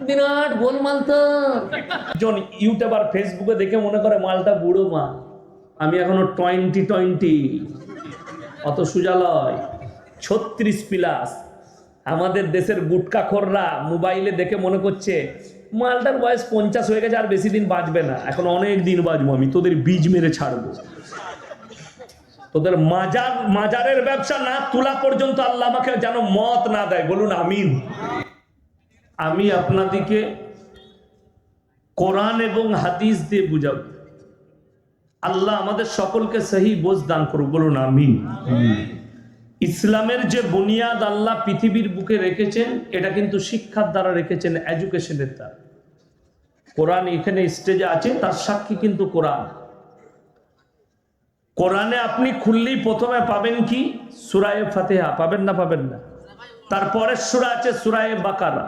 বিরাট গোলমাল তো। জন ইউটিউবার ফেসবুকে দেখে মনে করে মালটা বুড়ো মাল, আমি এখনো 20 অত সুজালয় 36+। আমাদের দেশের গুটকাখোররা মোবাইলে দেখে মনে করছে মালটার বয়স 50 হয়ে গেছে, আর বেশি দিন বাঁচবে না, এখন অনেক দিন বাঁচবো, আমি তোদের বীজ মেরে ছাড়বো। তোদের মাজারের ব্যবসা না তোলা পর্যন্ত আল্লাহ আমাকে যেন মত না দেয়, বলুন আমিন। আমি আপনাদেরকে কোরআন এবং হাদিস দিয়ে বুঝাবো। আল্লাহ আমাদের সকলকে সহি বোঝ দান করুক, বলুন আমিন। ইসলামের যে বুনিয়াদ আল্লাহ পৃথিবীর বুকে রেখেছেন, এটা কিন্তু শিক্ষার দ্বারা রেখেছেন, এডুকেশনের দ্বারা। কোরআন এখানে স্টেজে আছে, তার সাক্ষী কিন্তু কোরআন। কোরআনে আপনি খুললেই প্রথমে পাবেন কি? সূরা ফাতিহা পাবেন না? পাবেন না? তারপরের সূরা আছে সূরা বাকারা,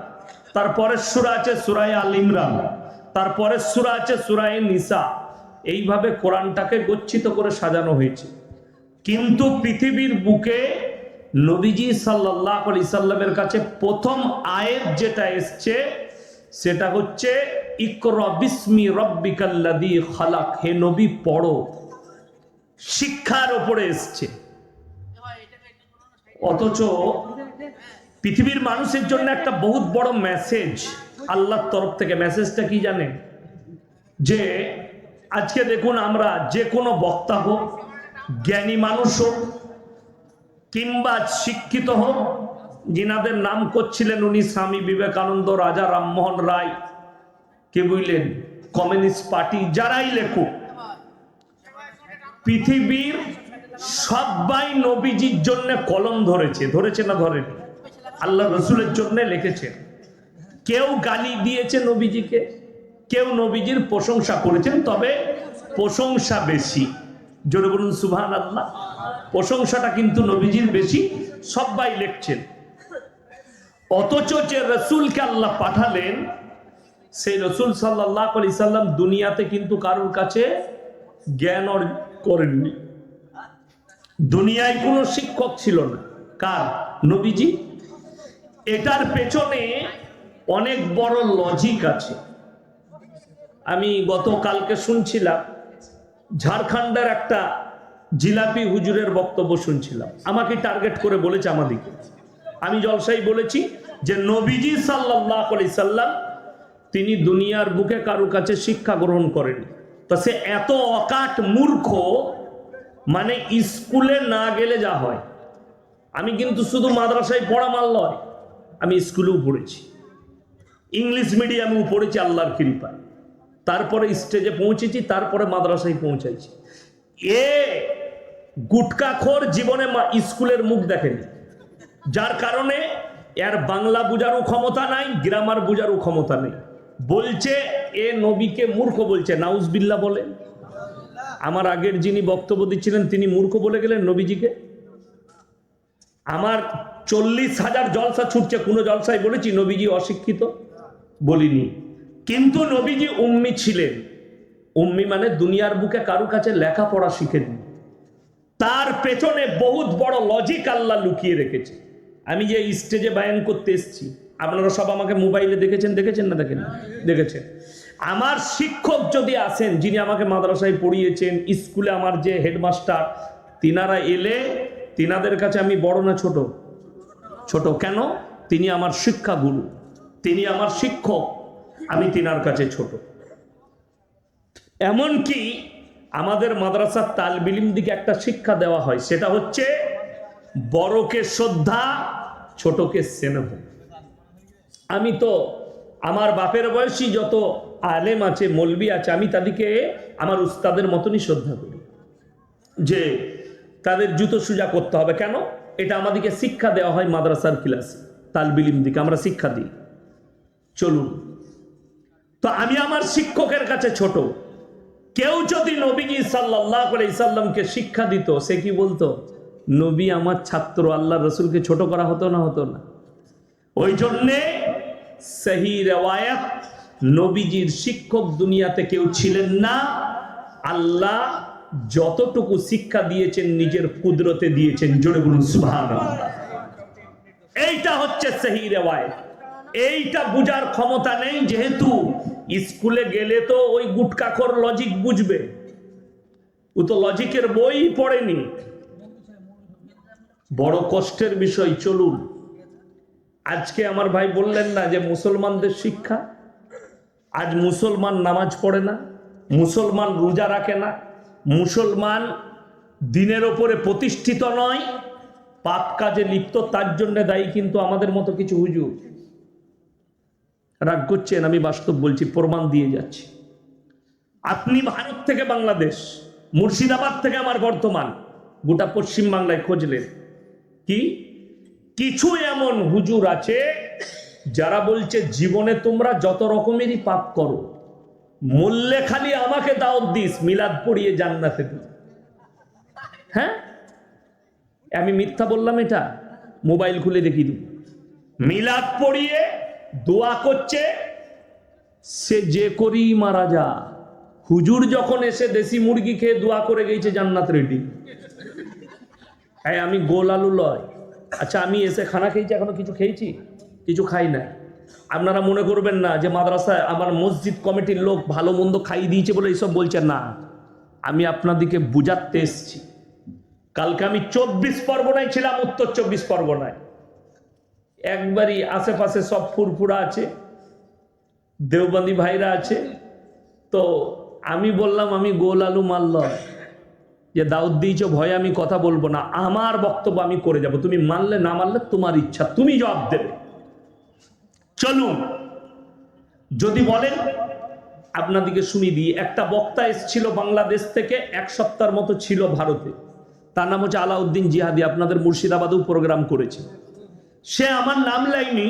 তারপরের সূরা আছে সূরা আল ইমরান, তারপরের সূরা আছে সূরা নিসা। এইভাবে কোরআনটাকে গচ্ছিত করে সাজানো হয়েছে। কিন্তু পৃথিবীর বুকে নবীজি সাল্লাল্লাহু আলাইহি সাল্লামের কাছে প্রথম আয়াত যেটা এসছে সেটা হচ্ছে ইকরা বিসমি রাব্বিকাল্লাযী খালাক। হে নবী পড়ো, শিক্ষার উপরে এসছে। অথচ পৃথিবীর মানুষের জন্য একটা বহুত বড় মেসেজ আল্লাহর তরফ থেকে। মেসেজটা কি জানেন? যে আজকে দেখুন, আমরা যে কোনো বক্তা হোক, জ্ঞানী মানুষ হোক কিংবা শিক্ষিত হোক, যিনাদের নাম করছিলেন উনি স্বামী বিবেকানন্দ, রাজা রামমোহন রায়, কে বুঝলেন, কমিউনিস্ট পার্টি, যারাই লেখুক, পৃথিবীর সবাই নবীজির জন্য কলম ধরেছে না ধরেনি? আল্লাহ রসুলের জন্য লিখেছেন। কেউ গালি দিয়েছে নবীজিকে, কেউ নবীজির প্রশংসা করেছেন, তবে প্রশংসা বেশি। জোরে বলুন সুবহানাল্লাহ। প্রশংসাটা কিন্তু নবীজির বেশি, সবাই লিখছেন। অথচ যে রসুলকে আল্লাহ পাঠালেন, সেই রসুল সাল্লাল্লাহু আলাইহি সাল্লাম দুনিয়াতে কিন্তু কারোর কাছে জ্ঞান অর্জন করেননি। দুনিয়ায় কোনো শিক্ষক ছিল না। কার? নবীজি। এটার পেছনে অনেক বড় লজিক আছে। আমি গতকালকে শুনছিলাম, ঝাড়খণ্ডের একটা জিলাপি হুজুরের বক্তব্য শুনছিলাম। আমাকে টার্গেট করে বলেছে আমাদেরকে। আমি জলসাই বলেছি যে নবীজি সাল্লাল্লাহু আলাইহি সাল্লাম তিনি দুনিয়ার বুকে কারো কাছে শিক্ষা গ্রহণ করেনি। তা সে এত অকাট মূর্খ, মানে স্কুলে না গেলে যা হয়। আমি কিন্তু শুধু মাদ্রাসায় পড়া মাল নয়, আমি স্কুলেও পড়েছি, ইংলিশ মিডিয়ামেও পড়েছি আল্লাহর কৃপায়। তারপরে স্টেজে পৌঁছেছি, তারপরে মাদ্রাসায় পৌঁছাইছি। এ গুটকাখোর জীবনে স্কুলের মুখ দেখেনি, যার কারণে এর বাংলা বুঝারও ক্ষমতা নাই, গ্রামার বুঝারও ক্ষমতা নেই। বলছে এ নবীকে মূর্খ বলছে, নাউজবিল্লাহ বলে। আমার আগের যিনি বক্তব্য দিচ্ছিলেন তিনি মূর্খ বলে গেলেন নবীজিকে। আমার 40,000 জলসা ছুটছে, কোন জলসায় বলেছি নবীজি অশিক্ষিত? বলিনি। কিন্তু নবীজি উম্মি ছিলেন। উম্মি মানে দুনিয়ার বুকে কারো কাছে লেখাপড়া শিখেননি। তার পেছনে বহুত বড় লজিক আল্লাহ লুকিয়ে রেখেছে। আমি যে স্টেজে বায়ান করতে এসেছি, আপনারা সব আমাকে মোবাইলে দেখেছেন না? দেখেছেন। আমার শিক্ষক যদি আসেন, যিনি আমাকে মাদ্রাসায় পড়িয়েছেন, স্কুলে আমার যে হেডমাস্টার, তিনারা এলে তিনাদের কাছে আমি বড় না ছোট? ছোট। কেন? তিনি আমার শিক্ষা গুরু, তিনি আমার শিক্ষক, আমি তিনার কাছে ছোট। এমনকি আমাদের মাদ্রাসার তালবিল ইলম দিকে একটা শিক্ষা দেওয়া হয়, সেটা হচ্ছে বড়কে শ্রদ্ধা, ছোটকে স্নেহ। আমি তো আমার বাপের বয়সী যত আলেম আছে, মৌলবি আছে, আমি তাদেরকে আমার উস্তাদের মতনই শ্রদ্ধা করি, যে তাদের জুতো সুজা করতে হবে। কেন? এটা আমাদেরকে শিক্ষা দেওয়া হয় মাদ্রাসার ক্লাসে, তালবিল ইলম দিকে আমরা শিক্ষা দিই। চলুন, তো আমি আমার শিক্ষকের কাছে ছোট। কেউ যদি নবীজি সাল্লাল্লাহু আলাইহি সাল্লামকে শিক্ষা দিত, সে কি বলতো? নবী আমার ছাত্র। আল্লাহ রসুলকে ছোট করা হতো না? হতো না? ওই জন্যে সহি রিওয়ায়াত, নবীজির শিক্ষক দুনিয়াতে কেউ ছিলেন না। আল্লাহ যতটুকু শিক্ষা দিয়েছেন নিজের কুদরতে দিয়েছেন। জোরে বলুন সুবহানাল্লাহ। এইটা হচ্ছে সহি রিওয়ায়াত। এইটা বুঝার ক্ষমতা নেই, যেহেতু স্কুলে গেলে তো ওই গুটকাখোর লজিক বুঝবে, ও তো লজিকের বই পড়েনি। বড় কষ্টের বিষয়। চলুন, আজকে আমার ভাই বললেন না যে মুসলমানদের শিক্ষা, আজ মুসলমান নামাজ পড়ে না, মুসলমান রোজা রাখে না, মুসলমান দিনের ওপরে প্রতিষ্ঠিত নয়, পাপ কাজে লিপ্ত, তার জন্য দায়ী কিন্তু আমাদের মতো কিছু হুজুর। রাগ করছেন, আমি বাস্তব বলছি, প্রমাণ দিয়ে যাচ্ছি। আপনি ভারত থেকে বাংলাদেশ, মুর্শিদাবাদ থেকে আমার বর্তমান, গোটা পশ্চিম বাংলায় খুঁজলেন, কি কিছু এমন হুজুর আছে যারা বলছে জীবনে তোমরা যত রকমেরই পাপ করো, মরলে খালি আমাকে দাওয়াত দিস, মিলাদ পড়িয়ে জান্নাতে দিস। হ্যাঁ, আমি মিথ্যা বললাম? এটা মোবাইল খুলে দেখি দু, মিলাদ পড়িয়ে দোয়া করছে, সে যে করি মারা যা। হুজুর যখন এসে দেশি মুরগি খেয়ে দোয়া করে গেছে জান্নাত রেডি। হ্যাঁ, আমি গোল আলু লয়। আচ্ছা, আমি এসে খানা খেয়েছি, এখনো কিছু খেয়েছি? কিছু খাই না। আপনারা মনে করবেন না যে মাদ্রাসায় আমার মসজিদ কমিটির লোক ভালো মন্দ খাইয়ে দিয়েছে বলে এইসব বলছে না। আমি আপনাদেরকে বুঝাতে এসছি। কালকে আমি 24 পরগনায় ছিলাম, উত্তর 24 পরগনায়। একবারই আশেপাশে সব ফুরফুরা আছে, দেওবন্দি ভাইরা আছে। তো আমি বললাম আমি গোল আলু মাল লয়, যে দাউদ দিয়েছ ভয়ে আমি কথা বলবো না, আমার বক্তব্য আমি করে যাব, তুমি মানলে না মানলে তোমার ইচ্ছা, তুমি জবাব দেবে। চলুন, যদি বলেন আপনাদেরকে শুনিয়ে দিই। একটা বক্তা এসেছিল বাংলাদেশ থেকে, এক সপ্তাহের মতো ছিল ভারতে, তার নাম হচ্ছে আলাউদ্দিন জিহাদি, আপনাদের মুর্শিদাবাদেও প্রোগ্রাম করেছে। সে আমার নাম লাইনি,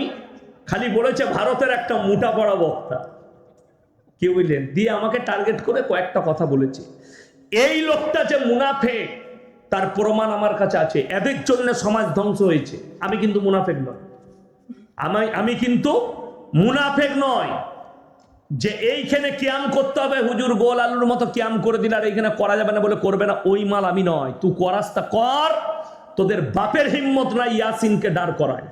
খালি বলেছে ভারতের একটা মোটা পড়া বক্তা, কি বুঝলেন, দিয়ে আমাকে টার্গেট করে কয়েকটা কথা বলেছে। এই লোকটা যে মুনাফেক তার প্রমাণ আমার কাছে আছে। এদের জন্য সমাজ ধ্বংস হয়েছে। আমি কিন্তু মুনাফেক নয়, আমি কিন্তু মুনাফেক নয় যে এইখানে কিয়াম করতে হবে, হুজুর গোল আলুর মতো কিয়াম করে দিল আর এইখানে করা যাবে না বলে করবে না, ওই মাল আমি নয়। তুই করাস তা কর, তোদের বাপের হিম্মত নাই ইয়াসিনকে দাঁড় করায়।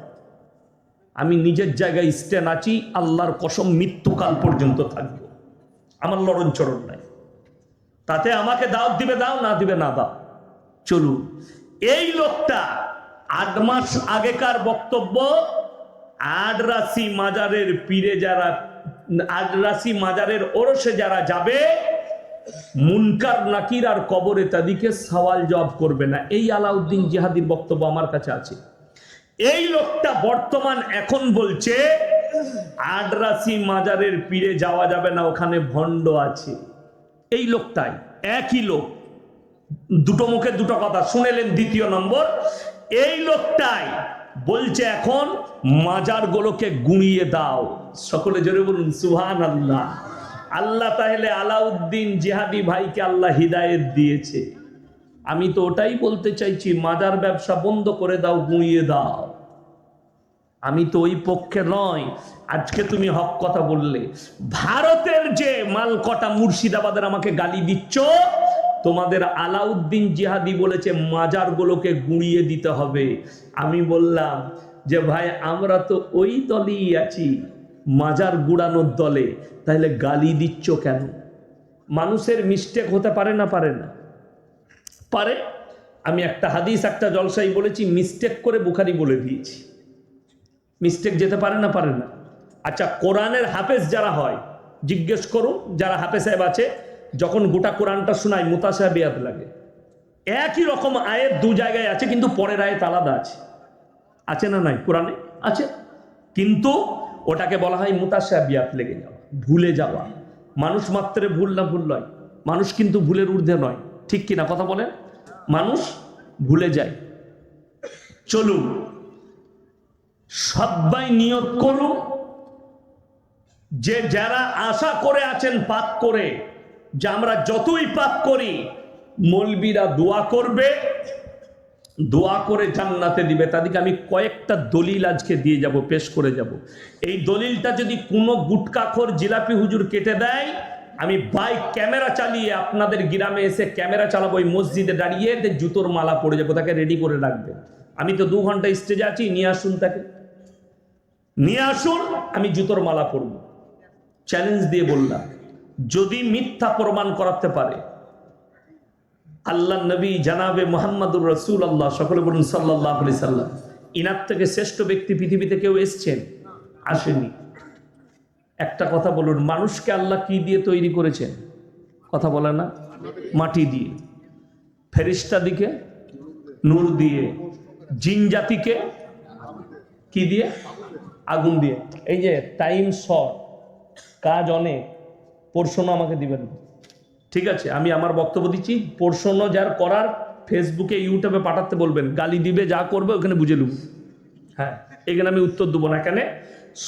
আমি নিজের জায়গায় স্ট্যান্ড আছি, আল্লাহর কসম মৃত্যুকাল পর্যন্ত থাকবো, আমার লড়ন চড়ন নাই। তাতে আমাকে দাওয়াত দিবে দাও, না দিবে না দাও। চলুন, এই লোকটা 8 মাস আগেকার বক্তব্য, আডরাসি মাজারের পীরে যারা, আডরাসি মাজারের ওরসে যারা যাবে, মুনকার নাকির আর কবরে তাদেরকে সওয়াল জবাব করবে না। এই আলাউদ্দিন জিহাদির বক্তব্য আমার কাছে আছে। এই লোকটা বর্তমান এখন বলছে আডরাসি মাজারের পীরে যাওয়া যাবে না, ওখানে ভণ্ড আছে। এই লোকটাই, একই লোক, দুটো মুখে দুটো কথা শুনেলেন। দ্বিতীয় নম্বর, এই লোকটাই বলছে এখন মাজারগুলোকে গুঁড়িয়ে দাও। সকলে জোরে বলুন সুবহানাল্লাহ। আল্লাহ তাহলে আলাউদ্দিন জিহাদি ভাইকে আল্লাহ হিদায়েত দিয়েছে। আমি তো ওটাই বলতে চাইছি, মাজার ব্যবসা বন্ধ করে দাও, গুঁড়িয়ে দাও। আমি তো ওই পক্ষে নয়। আজকে তুমি হক কথা বললে, ভারতের যে মাল কটা মুর্শিদাবাদের আমাকে গালি দিচ্ছ, তোমাদের আলাউদ্দিন জিহাদি বলেছে মাজারগুলোকে গুঁড়িয়ে দিতে হবে। আমি বললাম যে ভাই আমরা তো ওই দলই আছি, মাজার গুড়ানোর দলে, তাহলে গালি দিচ্ছ কেন? মানুষের মিস্টেক হতে পারে না, পারে না? পারে। আমি একটা হাদিস একটা জলসাই বলেছি, মিস্টেক করে বুখারি বলে দিয়েছি। মিস্টেক যেতে পারে না, পারে না? আচ্ছা, কোরআনের হাফেজ যারা হয় জিজ্ঞেস করুন, যারা হাফেজ সাহেব আছে, যখন গোটা কোরআনটা শোনায় মুতাশাবিহাত লাগে। একই রকম আয়াত দু জায়গায় আছে, কিন্তু পরের আয়াত আলাদা আছে। আছে না নাই? কোরআনে আছে, কিন্তু ওটাকে বলা হয় মুতাশাবিহাত, লেগে যাওয়া, ভুলে যাওয়া। মানুষ মাত্রে ভুল না ভুল নয়, মানুষ কিন্তু ভুলের ঊর্ধ্বে নয়। ঠিক কিনা কথা বলেন? মানুষ ভুলে যায়। চলুন, সবাই নিয়ত করুন যে যারা আশা করে আছেন পাপ করে, যে আমরা যতই পাপ করি মৌলবীরা দোয়া করবে, দোয়া করে জান্নাতে দিবে। তাদেরকে আমি কয়েকটা দলিল আজকে দিয়ে যাব, পেশ করে যাব। এই দলিলটা যদি কোনো গুটকাখোর জিলাপি হুজুর কেটে দেয়, আমি বাইক ক্যামেরা চালিয়ে আপনাদের গ্রামে এসে ক্যামেরা চালাবো, ওই মসজিদে দাঁড়িয়ে জুতোর মালা পড়ে যাবো, তাকে রেডি করে রাখবে। আমি তো 2 ঘন্টা স্টেজে আছি, নিয়ে আসুন তাকে। নিয়ে আসুন, আমি জুতোর মালা পরব। চ্যালেঞ্জ দিয়ে বললাম, যদি মিথ্যা প্রমাণ করাতে পারে, আল্লাহ নবী জানাবে মুহাম্মাদুর রাসূলুল্লাহ, সকলে বলুন সাল্লাল্লাহু আলাইহি সাল্লাম, ইনার থেকে শ্রেষ্ঠ ব্যক্তি পৃথিবীতে কেউ এসেছেন? আসেনি। একটা কথা বলুন, মানুষকে আল্লাহ কি দিয়ে তৈরি করেছেন? কথা বলে না? মাটি দিয়ে। ফেরেশতা দিকে নূর দিয়ে। জিন জাতিকে কি দিয়ে? আগুন দিয়ে। এই যে টাইম শর্ট, কাজ অনেক, প্রশ্ন আমাকে দিবেন, ঠিক আছে? আমি আমার বক্তব্য দিচ্ছি, প্রশ্ন যার করার ফেসবুকে ইউটিউবে পাঠাতে বলবেন, গালি দিবে, যা করবে ওখানে বুঝে নেব। হ্যাঁ, এখানে আমি উত্তর দেবো না, এখানে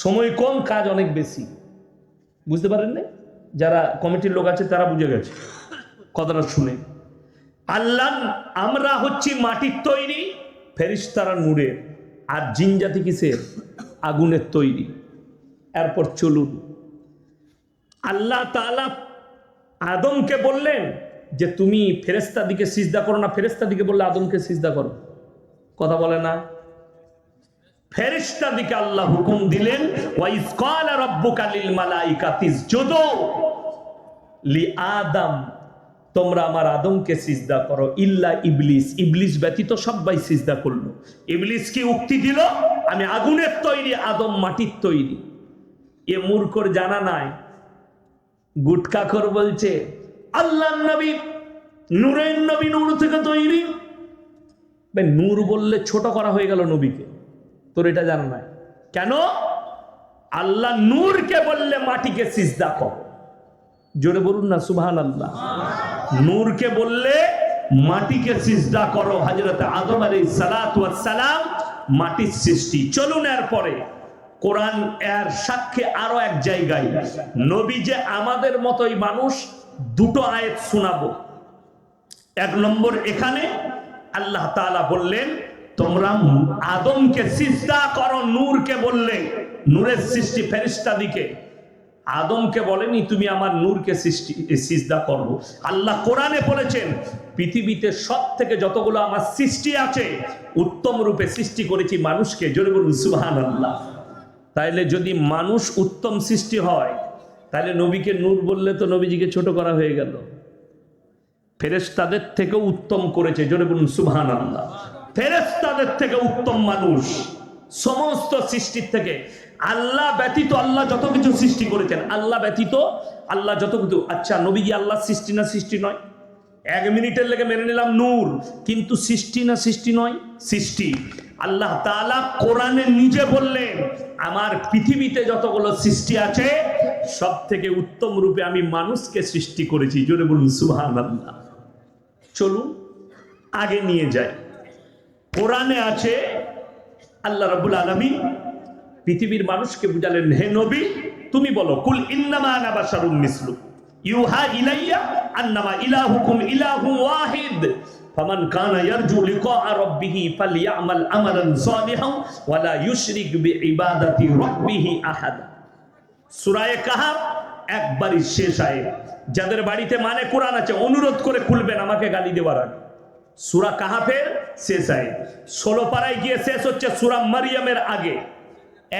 সময় কম, কাজ অনেক বেশি। বুঝতে পারেন না? যারা কমিটির লোক আছে তারা বুঝে গেছে কথাটা শুনে। আল্লাহ, আমরা হচ্ছি মাটির তৈরি, ফেরেশতারা নূরের, আর জিন জাতি কিসের? আগুনের তৈরি। এরপর চলুন, আল্লাহ তাআলা আদমকে বললেন যে তুমি ফেরেশতা দিকে সিজদা করো না, ফেরেশতা দিকে বললে আদমকে সিজদা করো। কথা বলে না? ফেরেশতা দিকে আল্লাহ হুকুম দিলেন, ওয়াইজ ক্বালা রাব্বুকা লিল মালাইকাতি ইসজুদু লি আদম, তোমরা আমার আদমকে সিজদা করো, ইল্লা ইবলিস, ইবলিস ব্যতীত সবাই সিজদা করলো। ইবলিস কি উক্তি দিল? আমি আগুনের তৈরি, আদম মাটির তৈরি। এ মূর্খর জানা নাই। গুটকাখোর বলছে আল্লাহর নবী নূরের নবী, নূর থেকে তৈরি। ভাই, নূর বললে ছোট করা হয়ে গেল নবীকে, তোর এটা জানা নাই কেন? আল্লাহ নূরকে বললে মাটিকে সিজদা করো। জোরে বলুন না সুবহানাল্লাহ। নূরকে বললে মাটিকে সিজদা করো। হযরত আদম আলাইহিস সালাতু ওয়াস সালাম মাটির সৃষ্টি। চলুন এরপরে কোরআন এর সাক্ষী আরো এক জায়গায়, নবী যে আমাদের মতোই মানুষ, দুটো আয়াত শোনাবো। এক নম্বর, এখানে আল্লাহ তাআলা বললেন তোমরা আদমকে সিজদা করো, নূরকে বললে, নূরের সৃষ্টি ফেরেশতা দিকে। আদমকে বলেনি তুমি আমার নূরকে সিজদা করো। আল্লাহ কোরআনে বলেছেন পৃথিবীতে সব থেকে যতগুলো আমার সৃষ্টি আছে, উত্তম রূপে সৃষ্টি করেছি মানুষকে। জোরে বলুন সুবহানাল্লাহ। তাইলে যদি মানুষ উত্তম সৃষ্টি হয়, তাহলে নবীকে নূর বললে তো নবীজিকে ছোট করা হয়ে গেল। ফেরেশতাদের থেকেও উত্তম করেছে। জোরে বলুন সুবহানাল্লাহ। ফেরেশতাদের থেকে উত্তম মানুষ সমস্ত সৃষ্টির থেকে। আল্লাহ ব্যতীত আল্লাহ যত কিছু সৃষ্টি করেছেন, আল্লাহ ব্যতীত আল্লাহ যত কিছু। আচ্ছা, নবীজি আল্লাহ সৃষ্টি না সৃষ্টি নয়? 1 মিনিটের লেগে মেনে নিলাম নূর, কিন্তু সৃষ্টি না সৃষ্টি নয়? সৃষ্টি। আল্লাহ তাআলা কোরআনে নিজে বললেন আমার পৃথিবীতে যতগুলো সৃষ্টি আছে সব থেকে উত্তম রূপে আমি মানুষকে সৃষ্টি করেছি। জোরে বলুন সুবহানাল্লাহ। চলুন আগে নিয়ে যাই। কোরআনে আছে আল্লাহ রাব্বুল আলামিন পৃথিবীর মানুষকে বুঝালেন, হে নবী তুমি বলো, কুল ইন্নামা আনা বাশারুম মিসলুকুম ইউহা ইলাইয়া আন্নামা ইলাহুকুম ইলাহুম ওয়াহিদ ফামান কানা ইয়ারজু লিকা রাব্বিহি ফালইয়ামাল আমালান সালিহান ওয়া লা ইউশরিক বিইবাদাতি রাব্বিহি আহাদা। সূরা কাহাফ একবারই শেষ আয়াত। যাদের বাড়িতে মানে কোরআন আছে অনুরোধ করে খুলবেন আমাকে গালি দেওয়ার আগে। সূরা কাহাফের শেষ আয়াত। 16 পারায় গিয়ে শেষ হচ্ছে সূরা মারইয়ামের আগে।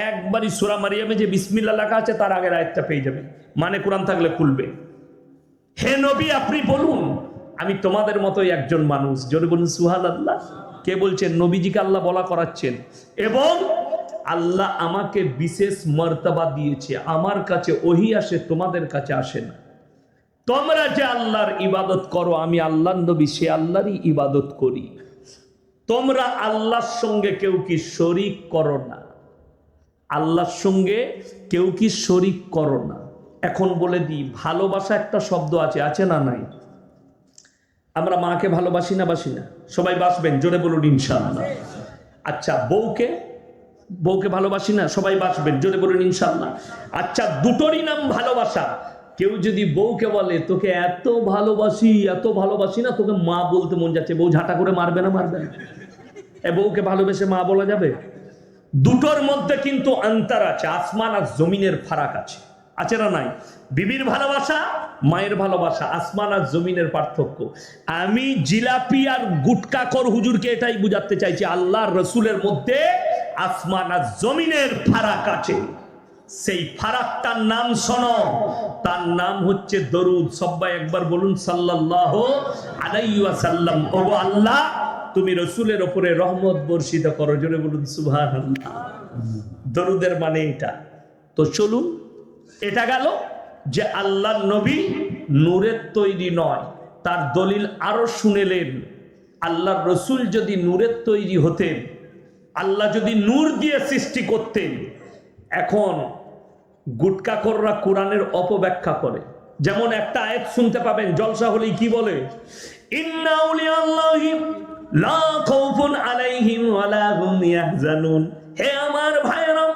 একবারই সূরা মারইয়ামে যে বিসমিল্লাহ লেখা আছে তার আগের আয়াতটা পেয়ে যাবেন, মানে কোরআন থাকলে খুলবে। হে নবী আপনি বলুন আমি তোমাদের মতোই একজন মানুষ। জোরে বলুন সুবহানাল্লাহ। কে বলছেন? নবীজিকে আল্লাহ বলা করাচ্ছেন। এবং আল্লাহ আমাকে বিশেষ মর্তবা দিয়েছে, আমার কাছে ওহী আসে, তোমাদের কাছে আসে না। তোমরা যে আল্লাহর ইবাদত করো, আমি আল্লাহর নবী সে আল্লাহরই ইবাদত করি। তোমরা আল্লাহর সঙ্গে কেউ কি শরীক করো না, আল্লাহর সঙ্গে কেউ কি শরীক করো না। এখন বলে দিই, ভালোবাসা একটা শব্দ আছে, আছে না নাই? আমরা মাকে ভালোবাসি না বাসি না? সবাই বাসবেন, জোরে বলুন ইনশাআল্লাহ। আচ্ছা, বউকে ভালোবাসি না? সবাই বাসবেন, জোরে বলুন ইনশাআল্লাহ। আচ্ছা, দুটোরই নাম ভালোবাসা। কেউ যদি বউকে বলে তোকে এত ভালোবাসি না, তোকে মা বলতে মন যাচ্ছে, বউ ঝাঁটা করে মারবে না? মারবে না। এ বউকে ভালোবেসে মা বলা যাবে? দুটোর মধ্যে কিন্তু অন্তর আছে, আসমান আর জমিনের ফারাক আছে, আছে না নাই? বিবির ভালোবাসা, মায়ের ভালোবাসা, আসমান আর জমিনের পার্থক্য। আমি জিলাপি আর গুটকাখোর হুজুরকে এটাই বুঝাতে চাইছি, আল্লাহর রসুলের মধ্যে আসমান আর জমিনের ফারাক আছে, সেই ফারাকটার নাম শোনো, তার নাম হচ্ছে দরুদ। সবাই একবার বলুন সাল্লাল্লাহু আলাইহি ওয়াসাল্লাম। ওগো আল্লাহ, তুমি রসুলের উপরে রহমত বর্ষিত করো, জোরে বলুন সুবহানাল্লাহ। দরুদের মানে এটা। তো চলুন, এটা গেল যে আল্লাহর নবী নূরের তৈরি নয়, তার দলিল আরো শুনেলেন। আল্লাহর রসুল যদি নূরের তৈরি হতেন, আল্লাহ যদি নূর দিয়ে সৃষ্টি করতেন। এখন গুটকাখোররা কোরআনের অপব্যাখ্যা করে। যেমন একটা আয়াত শুনতে পাবেন, জলসা হলেই কি বলে, ইন্না আউলিয়াল্লাহি লা খাউফুন আলাইহিম ওয়ালা হুম ইয়াহজানুন। হে আমার ভাইরা,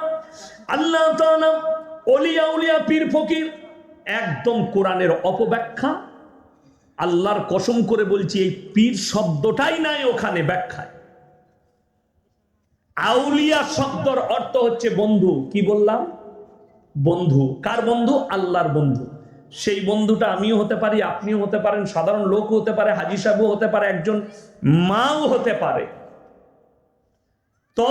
আল্লাহ তাআলা ওলিয়া উলিয়া পীর ফকির, একদম কোরআনের অপব্যাখ্যা। আল্লাহর কসম করে বলছি, এই পীর শব্দটাই নাই ওখানে ব্যাখ্যায়। আউলিয়া শব্দর অর্থ হচ্ছে বন্ধু। কি বললাম? বন্ধু। কার বন্ধু? আল্লাহর বন্ধু। সেই বন্ধুটা আমিও হতে পারি, আপনিও হতে পারেন, সাধারণ লোক হতে পারে, হাজী সাহেবও হতে পারে, একজন মাও হতে পারে। তো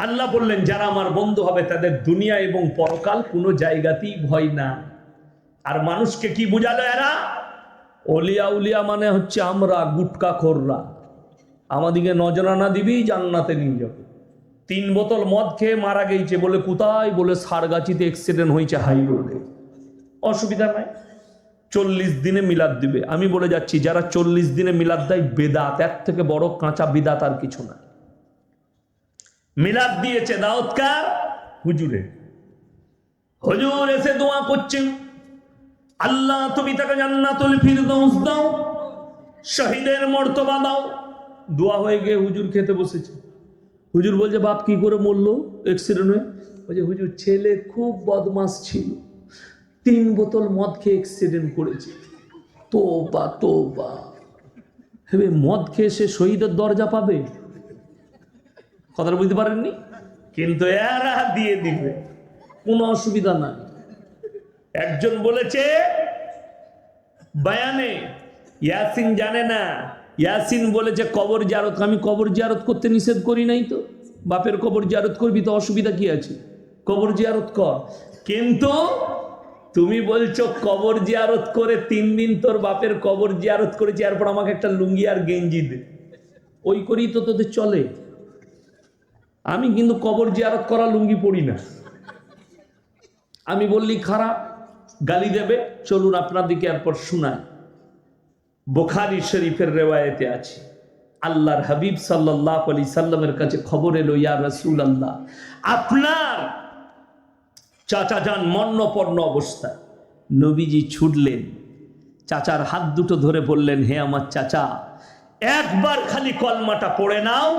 আল্লাহ বললেন, যারা আমার বন্ধু হবে তাদের দুনিয়া এবং পরকাল কোনো জায়গাতেই ভয় না। আর মানুষকে কি বুঝালো এরা? ওলিয়া উলিয়া মানে হচ্ছে আমরা গুটকাখোররা, আমাদিকে নজরানা দিবি, জান্নাতে নিয়ে যাবে। 3 বোতল মদ খেয়ে মারা গেছে, বলে কোথায়? বলে সারগাছিতে অ্যাক্সিডেন্ট হয়েছে হাই রোডে। অসুবিধা নাই, 40 দিনে মিলাদ দিবে। আমি বলে যাচ্ছি, যারা 40 দিনে মিলাদ দেয় বেদাত, এর থেকে বড় কাঁচা বিদাত আর কিছু না। মিলাদ দিয়েছে দাওয়াত কার? হুজুরে। হুজুর এসে দোয়া করছেন, আল্লাহ তুমি তাকে জান্নাতুল ফিরদৌস দাও, শহীদের মর্তবা দাও। দোয়া হয়ে গিয়ে হুজুর খেতে বসেছে। হুজুর বলছে, বাপ কি করে মরলো অ্যাক্সিডেন্ট হয়ে? বলছে, হুজুর ছেলে খুব বদমাস ছিল, 3 বোতল মদ খেয়ে অ্যাক্সিডেন্ট করেছে। তোবা তোবা, হেবে মদ খেয়ে সে শহীদের দরজা পাবে? কথাটা বুঝতে পারেননি? কিন্তু এরা দিয়ে দিবে, কোনো অসুবিধা নাই। একজন বলেছে বয়ানে, ইয়াসিন জানে না, ইয়াসিন বলেছে কবর জিয়ারত। আমি কবর জিয়ারত করতে নিষেধ করি নাই তো। বাপের কবর জিয়ারত করবি তো অসুবিধা কি আছে? কবর জিয়ারত কর। কিন্তু তুমি বলছো কবর জিয়ারত করে 3 দিন তোর বাপের কবর জিয়ারত করেছি, এরপর আমাকে একটা লুঙ্গি আর গেঞ্জি দে। ওই করেই তো তোদের চলে। আমি কিন্তু কবর জিয়ারত করা লুঙ্গি পরি না। আমি বললি খারাপ, গালি দেবে। চলুন আপনাদেরকে এরপর শোনাই। বুখারী শরীফের রেওয়ায়েতে আছে, আল্লাহর হাবিব সাল্লাল্লাহু আলাইহি সাল্লামের কাছে খবর এলো, ইয়া রাসূলুল্লাহ, আপনার চাচা যান মরণাপন্ন অবস্থায়। নবীজি ছুটলেন, চাচার হাত দুটো ধরে বললেন, হে আমার চাচা, একবার খালি কলমাটা পড়ে নাও,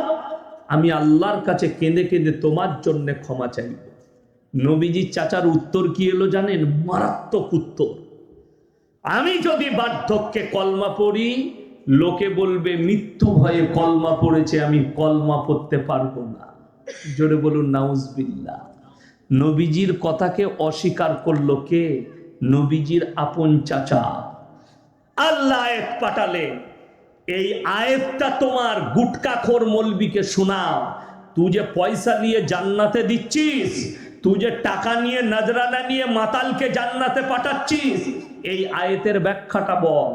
আমি আল্লাহর কাছে কেঁদে কেঁদে তোমার জন্য ক্ষমা চাইব। নবীজি চাচার উত্তর কি এলো জানেন? মারাত্মক উত্তর। আমি যদি বার্ধক্যে কলমা পড়ি, লোকে বলবে মৃত্যু ভয়ে কলমা পড়েছে, আমি কলমা পড়তে পারবো না। জোরে বলুন নাউজুবিল্লাহ। নবীজির কথাকে অস্বীকার করলো কে? নবীজির আপন চাচা। আল্লাহ আয়াত পাঠালে, এই আয়াতটা তোমার গুটকাখোর মৌলবীকে শোনাও। তুই যে পয়সা নিয়ে জান্নাতে দিচ্ছিস, তুই যে টাকা নিয়ে নজরানা নিয়ে মাতালকে জান্নাতে পাঠাচ্ছিস, এই আয়াতের ব্যাখ্যাটা বল।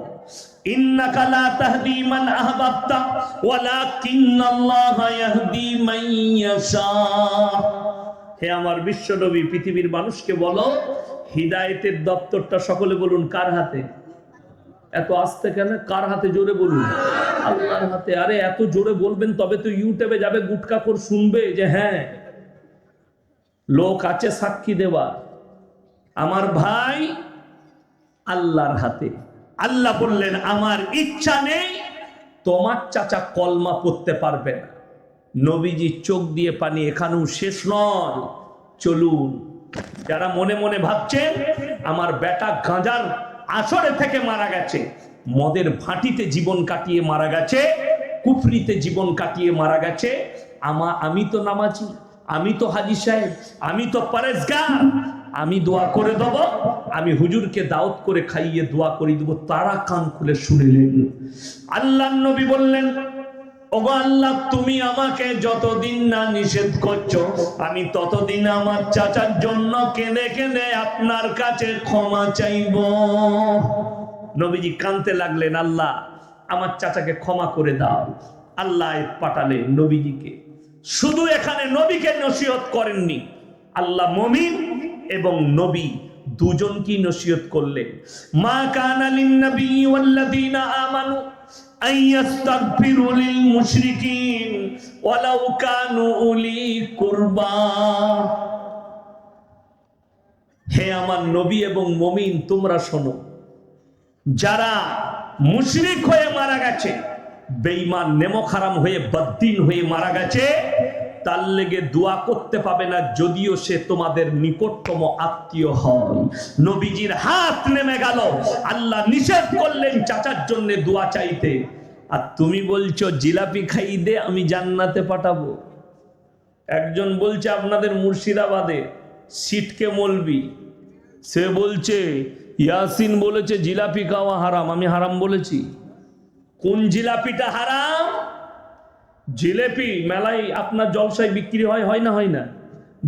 ইন্নাকা লা তাহদি মান আহবাবতা ওয়ালাকিন্নাল্লাহা ইয়াহদি মান ইয়াশা। হে আমার বিশ্ব নবী, পৃথিবীর মানুষকে বলো, হিদায়াতের দপ্তরটা সকলে বলুন কার হাতে? এত আস্তে কেন? কার হাতে? জোরে বলুন। আল্লাহর হাতে। আরে এত জোরে বলবেন তবে তো ইউটিউবে যাবে, গুটকাখোর শুনবে যে হ্যাঁ লোক আছে সাক্ষী দেওয়ার। আমার ভাই, আল্লাহর হাতে। আল্লাহ বললেন, আমার ইচ্ছা নেই তোমার চাচা কলমা পড়তে পারবে না। নবীজি চোখ দিয়ে পানি। এখানেও শেষ নয়, চলুন। যারা মনে মনে ভাবছেন আমার বেটা গাঁজার আসরে থেকে মারা গেছে, মদের ভাটিতে জীবন কাটিয়ে মারা গেছে, কুফরিতে জীবন কাটিয়ে মারা গেছে, আমি তো নামাজি, আমি তো হাজী সাহেব, আমি তো পরেজগার, আমি দোয়া করে দেব, আমি হুজুরকে দাওয়াত করে খাইয়ে দোয়া করে দেব, তারা কান খুলে শুনলেন। আল্লাহর নবী বললেন, ওগো আল্লাহ, তুমি আমাকে যতদিন না নিষেধ করছো আমি ততদিন আমার চাচার জন্য কেঁদে কেঁদে আপনার কাছে ক্ষমা চাইব। নবীজি কাঁদতে লাগলেন, আল্লাহ আমার চাচাকে ক্ষমা করে দাও। আল্লাহ পাঠালেন নবীজিকে। শুধু এখানে নবীকে নসিহত করেননি, আল্লাহ মুমিন এবং নবী দুজনকেই নসিহত করলেন। মা কানা লিন নবী ওয়াল্লাযীনা আমানু আইয়াস্তাগফিরু লিল মুশরিকিন ওয়ালাউ কানু উলি কুরবা। হে আমার নবী এবং মুমিন, তোমরা শোনো, যারা মুশরিক হয়ে মারা গেছে, বেঈমান নেমক হারাম হয়ে বদ্দিন হয়ে মারা গেছে, তার লেগে দোয়া করতে পাবে না যদিও সে তোমাদের নিকটতম আত্মীয় হয়। নবীজির হাত নেমে গেল, আল্লাহ নিষেধ করলেন চাচার জন্য দোয়া চাইতে, আর তুমি বলছো জিলাপি খাই দে আমি জান্নাতে পাঠাবো। একজন বলছে আপনাদের মুর্শিদাবাদে সিটকে মলবি, সে বলছে ইয়াসিন বলেছে জিলাপি খাওয়া হারাম, আমি হারাম বলেছি? কোন জিলাপিটা হারাম? জিলাপি মেলায় আপনার জলসায় বিক্রি হয়, হয় না? হয় না?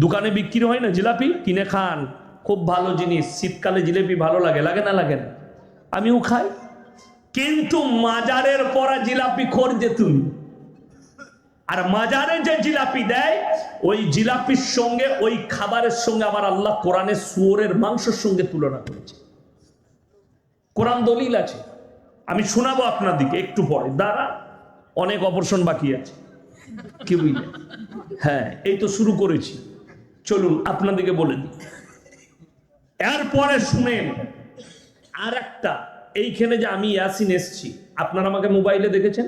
দোকানে বিক্রি হয় না জিলাপি? কিনে খান, খুব ভালো জিনিস। শীতকালে জিলাপি ভালো লাগে, লাগে না? লাগে না? আমিও খাই। কিন্তু মাজারের পরা জিলাপি খোর যে তুমি, আর মাজারে যে জিলাপি দেয় ওই জিলাপির সঙ্গে ওই খাবারের সঙ্গে আবার আল্লাহ কোরআনে শুয়োরের মাংসের সঙ্গে তুলনা করেছে। কোরআন দলিল আছে, আমি শোনাবো আপনাদেরকে একটু পরে। দাঁড়া, অনেক অপারেশন বাকি আছে, কি বুঝলেন? হ্যাঁ, এই তো শুরু করেছি, চলুন আপনাদেরকে বলে দিই। এরপরে শুনেন আর একটা, এইখানে যে আমি ইয়াসিন এসছি, আপনারা আমাকে মোবাইলে দেখেছেন?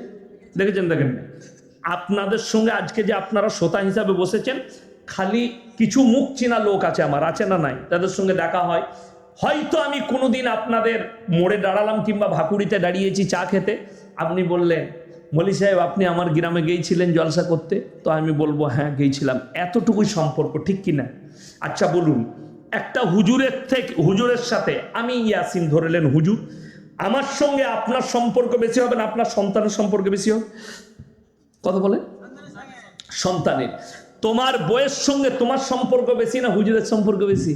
দেখেছেন? দেখেন না? আপনাদের সঙ্গে আজকে যে আপনারা শ্রোতা হিসাবে বসেছেন, খালি কিছু মুখ চেনা লোক আছে আমার, আছে না নাই? তাদের সঙ্গে দেখা হয়। হয়তো আমি কোনোদিন আপনাদের মোড়ে দাঁড়ালাম কিংবা ভাকুড়িতে দাঁড়িয়েছি চা খেতে, আপনি বললেন মলি সাহেব আপনি আমার গ্রামে গিয়েছিলেন জলসা করতে, তো আমি বলবো হ্যাঁ গিয়েছিলাম, এতটুকুই সম্পর্ক, ঠিক কিনা? আচ্ছা বলুন, একটা হুজুরের সাথে আমি ইয়াসিন ধরলেন হুজুর, আমার সঙ্গে আপনার সম্পর্ক বেশি হবে না আপনার সন্তানের সম্পর্ক বেশি হবে? কথা বলে সন্তানের। তোমার বইয়ের সঙ্গে তোমার সম্পর্ক বেশি না হুজুরের সম্পর্ক বেশি?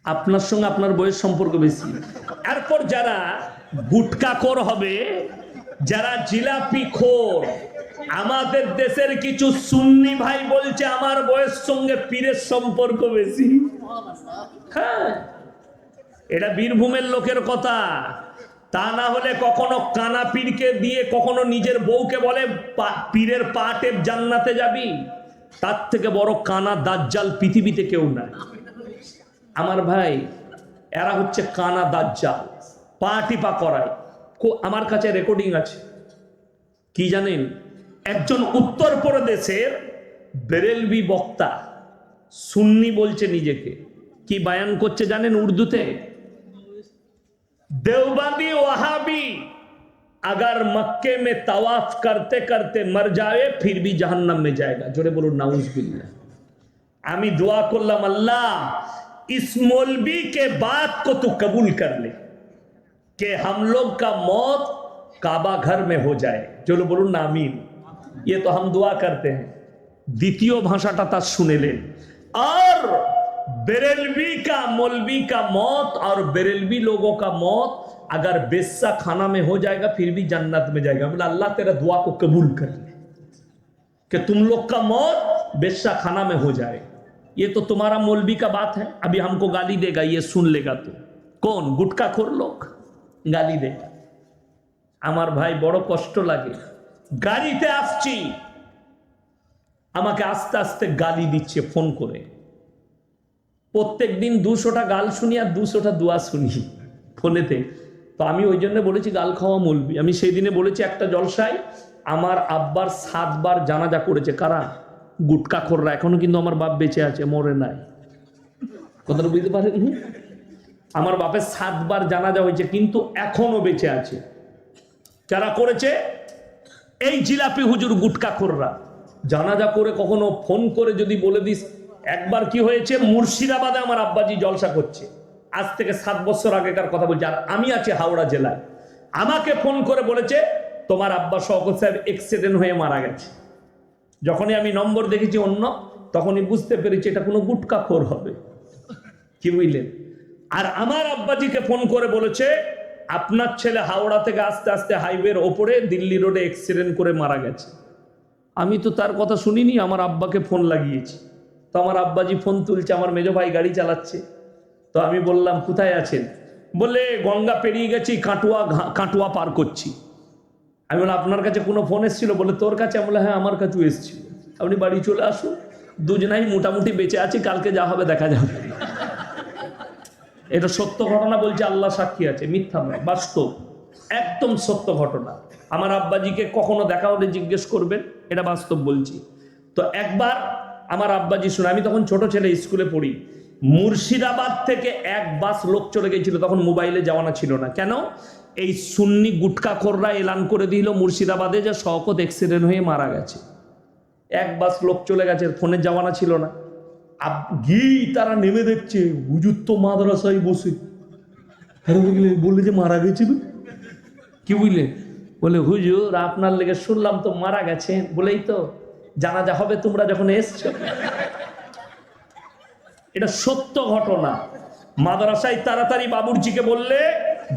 আপনার সঙ্গে আপনার বইয়ের সম্পর্ক বেশি। এরপর যারা গুটকাখোর হবে, যারা জিলাপি খোর, আমাদের দেশের কিছু সুন্নি ভাই বলছে আমার বইয়ের সঙ্গে পীরের সম্পর্ক বেশি। হ্যাঁ, এটা বীরভূমের লোকের কথা। তা না হলে কখনো কানা পীরকে দিয়ে কখনো নিজের বউকে বলে পীরের পা টেপ জান্নাতে যাবি। তার থেকে বড় কানা দাজ্জাল পৃথিবীতে কেউ নাই। আমার ভাই, এরা হচ্ছে কানা দাজ্জাল, পা টিপা করায়। আমার কাছে রেকর্ডিং আছে, কি জানেন? একজন উত্তরপ্রদেশের বেরেলভি বক্তা, সুন্নি বলছে নিজেকে, কি বায়ান করছে জানেন উর্দুতে? देवबंदी वहाबी अगर मक्के में तवाफ करते करते मर जाए फिर भी जहन्नम में जाएगा। जोरे बोलो नाउजुबिल्लाह। आमी दुआ करलाम अल्लाह इस मौलवी के बात को तू कबूल कर ले कि हम लोग का मौत काबा घर में हो जाए। चलो बोलो ना आमीन। ये तो हम दुआ करते हैं। द्वितीय भाषाटा तार सुने लें। और बेरेलवी का मौलवी का मौत और बेरेलवी लोगों का मौत अगर बेस्सा खाना में हो जाएगा फिर भी जन्नत में जाएगा। बोला अल्लाह तेरा दुआ को कबूल कर ले कि तुम लोग का मौत बेस्सा खाना में हो जाए। ये तो तुम्हारा मौलवी का बात है, अभी हमको गाली देगा, ये सुन लेगा। तू कौन? गुटखाखोर लोग गाली देगा। আমার ভাই বড় কষ্ট লাগে। গাড়িতে আসছি, আমাকে আস্তে আস্তে গালি দিচ্ছে ফোন করে। প্রত্যেক দিন 200টা গাল শুনি আর 200টা দোয়া শুনি ফোনেতে। তো আমি ওই জন্য বলেছি গাল খাওয়া মৌলবি। আমি সেই দিনে বলেছি একটা জলসায় আমার আব্বার 7 বার জানাজা করেছে। কারা? গুটখাখোররা। এখনো কিন্তু আমার বাপ বেঁচে আছে, মরে নাই। কথাটা বুঝতে পারেন? আমার বাপের 7 বার জানাজা হয়েছে, কিন্তু এখনো বেঁচে আছে। যারা করেছে এই জিলাপি হুজুর গুটখাখোররা। জানাজা করে কখনো ফোন করে যদি বলে দিস। একবার কি হয়েছে, মুর্শিদাবাদে আমার আব্বাজি জলসা করছে, আজ থেকে 7 বছর আগেকার কথা বলছি, আর আমি আছি হাওড়া জেলায়। আমাকে ফোন করে বলেছে তোমার আব্বা শওকত সাহেব অ্যাক্সিডেন্ট হয়ে মারা গেছে। যখনই আমি নম্বর দেখেছি অন্য, তখনই বুঝতে পেরেছি এটা কোনো গুটকাখোর হবে। কি বুঝলেন? আর আমার আব্বাজিকে ফোন করে বলেছে আপনার ছেলে হাওড়া থেকে আস্তে আস্তে হাইওয়ের ওপরে দিল্লি রোডে অ্যাক্সিডেন্ট করে মারা গেছে। আমি তো তার কথা শুনিনি, আমার আব্বাকে ফোন লাগিয়েছি। তো আমার আব্বাজি ফোন তুলছে, আমার মেজো ভাই গাড়ি চালাচ্ছে। তো আমি বললাম কোথায় আছেন? বলে গঙ্গা পেরিয়ে গেছি, কাটুয়া পার করছি। আমি বললাম আপনার কাছে কোনো ফোন এসেছিল? বলে তোর কাছে? আমি বলে হ্যাঁ আমার কাছেও এসেছিল। আপনি বাড়ি চলে আসুন, দুজনাই মোটামুটি বেঁচে আছি, কালকে যা হবে দেখা যাবে। এটা সত্য ঘটনা বলছে, আল্লাহ সাক্ষী আছে, মিথ্যা নয়, বাস্তব, একদম সত্য ঘটনা। আমার আব্বাজিকে কখনো দেখা হলে জিজ্ঞেস করবেন, এটা বাস্তব বলছি। তো একবার আমার আব্বাজি শুনে, আমি তখন ছোট ছেলে, স্কুলে পড়ি, মুর্শিদাবাদ থেকে এক বাস লোক চলে গেছিল। তখন মোবাইলে যাওয়ানো ছিল না। কেন? এই সুন্নি গুটকাখোররা এলান করে দিল মুর্শিদাবাদে যে শওকত অ্যাক্সিডেন্ট হয়ে মারা গেছে। এক বাস লোক চলে গেছে, ফোনের জামানা ছিল না। তারা নেমে দেখছে হুজুর তো মাদ্রাসায় বসে, বললে যে মারা গেছে। কি বুঝলে? বলে হুজুর আপনার লেগে শুনলাম তো মারা গেছেন, বলেই তো জানাজা হবে তোমরা যখন এসছো। এটা সত্য ঘটনা। মাদ্রাসায় তাড়াতাড়ি বাবুর্চিকে বললে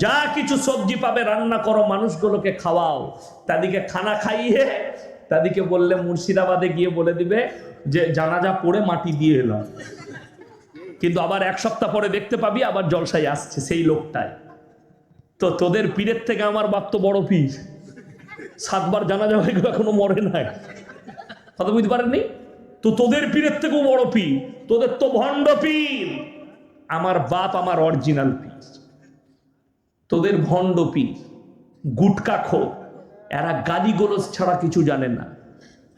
যা কিছু সবজি পাবে রান্না করো, মানুষগুলোকে খাওয়াও। তাদেরকে খানা খাইয়ে তাদেরকে বললে মুর্শিদাবাদে গিয়ে বলে দিবে যে জানাজা পড়ে মাটি দিয়ে এলাম। কিন্তু আবার এক সপ্তাহ পরে দেখতে পাবি আবার জলসায় আসছে সেই লোকটাই। তো তোদের পীরের থেকে আমার বাপ তো বড় পীর, 7 বার জানাজা হয়ে গেল এখনো মরে নাই। কথা বুঝতে পারেননি? তো তোদের পীরের থেকেও বড় পীর, তোদের তো ভণ্ড পীর। আমার বাপ আমার অরিজিনাল পীর, তোদের ভণ্ড পীর গুটকাখোর। এরা গালিগোলজ ছাড়া কিছু জানে না।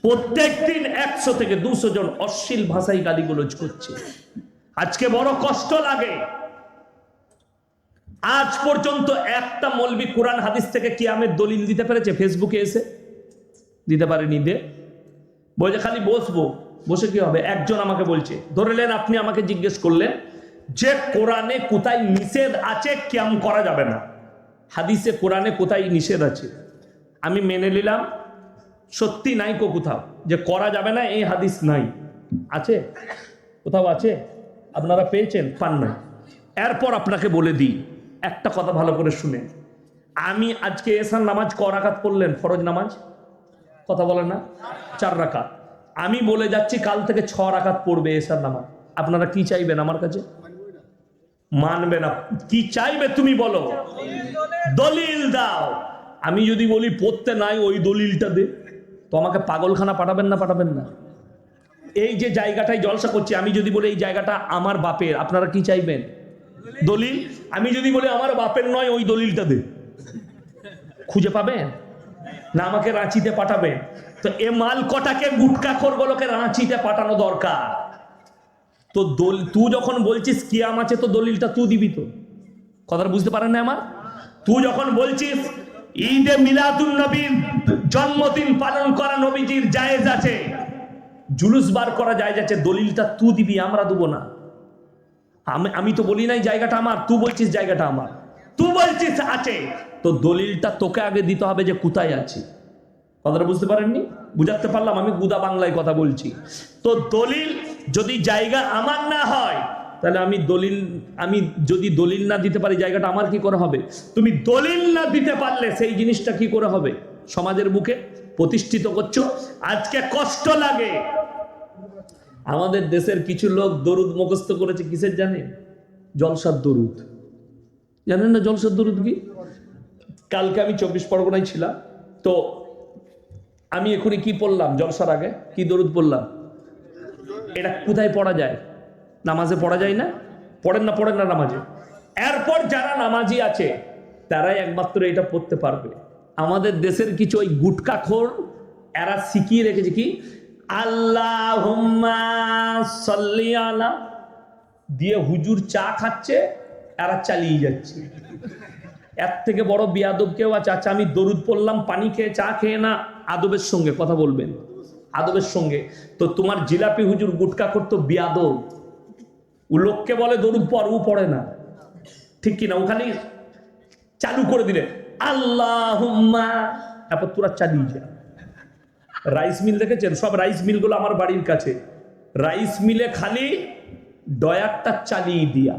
প্রত্যেকদিন 100 থেকে 200 জন অশ্লীল ভাষায় গালিগোলজ করছে। আজকে বড় কষ্ট লাগে, আজ পর্যন্ত একটা মৌলবি কোরআন হাদিস থেকে কিয়ামের দলিল দিতে পেরেছে? ফেসবুকে এসে দিতে পারেনি। বলছে খালি বসবো, বসে কি হবে? একজন আমাকে বলছে, ধরে নেন আপনি আমাকে জিজ্ঞেস করলেন যে কোরআনে কোথায় নিষেধ আছে কিয়াম করা যাবে না, হাদিসে কোরআনে কোথায় নিষেধ আছে? আমি মেনে নিলাম সত্যি নাই কোথাও যে করা যাবে না, এই হাদিস নাই। আছে? কোথাও আছে? আপনারা পেয়েছেন? পান নাই। এরপর আপনাকে বলে দিই একটা কথা ভালো করে শুনে। আমি আজকে এসার নামাজ ক রাকাত পড়লেন? ফরজ নামাজ কথা বলেন না, 4 রাকাত। আমি বলে যাচ্ছি কাল থেকে 6 রাকাত পড়বে এসার নামাজ। আপনারা কি চাইবেন আমার কাছে? মানবে না। কি চাইবে তুমি বলো? দলিল দাও। আমি যদি বলি পড়তে নাই, ওই দলিলটা দে, তো আমাকে পাগলখানা পাঠাবেন না? পাঠাবেন না? এই যে জায়গাটায় জলসা করছি, আমি যদি বলি এই জায়গাটা আমার বাপের, আপনারা কি চাইবেন? দলিল। আমি যদি বলি আমার বাপের নয়, ওই দলিলটা দে, খুঁজে পাবেন না? আমাকে রাঁচিতে পাঠাবেন। তো এ মাল কটাকে গুটকাখোরগুলোকে রাঁচিতে পাঠানো দরকার। তো তুই যখন বলছিস কিয়াম আছে, তো দলিলটা তুই দিবি। তো কথাটা বুঝতে পারেন না আমার? তুই যখন বলছিস ঈদে মিলাদুন নবীর জন্মদিন পালন করা নবীজির জায়েজ আছে, জুলুস বার করা জায়েজ আছে, দলিলটা তুই দিবি, আমরা দেবো না। আমি তো বলি নাই জায়গাটা আমার, তুই বলছিস জায়গাটা আমার, তুই বলছিস আছে, তো দলিলটা তোকে আগে দিতে হবে যে কোথায় আছে। কথাটা বুঝতে পারেননি? বুঝাতে পারলাম? আমি গুদা বাংলায় কথা বলছি। তো দলিল যদি জায়গা আমার না হয়, তাহলে আমি যদি দলিল না দিতে পারি, জায়গাটা আমার কি করে হবে? তুমি দলিল না দিতে পারলে সেই জিনিসটা কি করে হবে? সমাজের বুকে প্রতিষ্ঠিত করছো। আজকে কষ্ট লাগে। আমাদের দেশের কিছু লোক দরুদ মুখস্থ করেছে, কিসের জানেন? জলসার দরুদ। জানেন না জলসার দরুদ কি? কালকে আমি 24 পরগনায় ছিলাম, তো আমি এখনই কি পড়লাম? জলসার আগে কি দরুদ পড়লাম? এটা কোথায় পড়া যায়? নামাজে পড়া যায় না? পড়েন না নামাজে? এরপর যারা নামাজি আছে তারাই একমাত্র এটা পড়তে পারবে। আমাদের দেশের কিছু ওই গুটকাখোর এরা শিখিয়ে রেখেছে কি আল্লাহুম্মা সাল্লি আলা দিয়ে হুজুর চা খাচ্ছে, এরা চালিয়ে যাচ্ছে। এর থেকে বড় বিয়াদব কেউ আছে? আচ্ছা আমি দরুদ পড়লাম পানি খেয়ে, চা খেয়ে না, আদবের সঙ্গে কথা বলবেন, আদবের সঙ্গে। তো তোমার জিলাপি হুজুর গুটকাখোর তো বিয়াদব, ও লোককে বলে দরুদ পড়, ও পড়ে না, ঠিক কিনা? ওখানে চালু করে দিলে আল্লাহুম্মা, তারপর তোরা চালিয়ে যা। রাইস মিল দেখেছেন? সব রাইস মিলগুলো আমার বাড়ির কাছে। রাইস মিলে খালি ডয়ারটা চালিয়ে দিয়া